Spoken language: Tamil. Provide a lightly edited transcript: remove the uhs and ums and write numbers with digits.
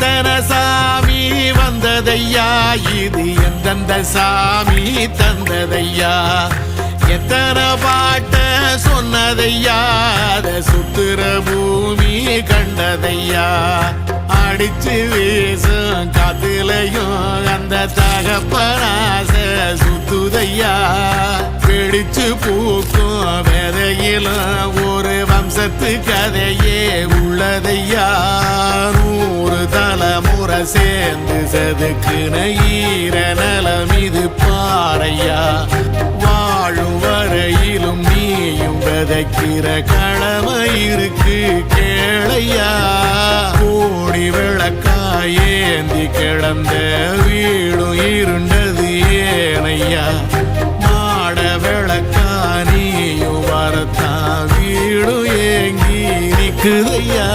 எத்தனை சாமி வந்ததையா, இது எந்தெந்த சாமி தந்ததையா, எத்தனை பாட்ட சொன்னதையா, அத சுத்துற பூமி கண்டதையா, அடிச்சு வீசும் காத்துலையும் அந்த தகப்பனாச சுத்துதையா, பிடிச்சு பூக்கும் விதையிலும் ஒரு வம்சத்து கதையே உள்ளதையா, 100 தலைமுறை சேர்ந்து செதுக்குன ஈர நலம் இது பாறையா, வாழும் வரையிலும் நீயும் விதைக்கிற கடமை இருக்கு கேளையா, கோடி விளக்காயேந்தி கிடந்த வீடும் இருண்டது ஏனையா, மாட விளக்கா நீயும் வரத்தான் வீடும் ஏங்கி நிக்குதையா.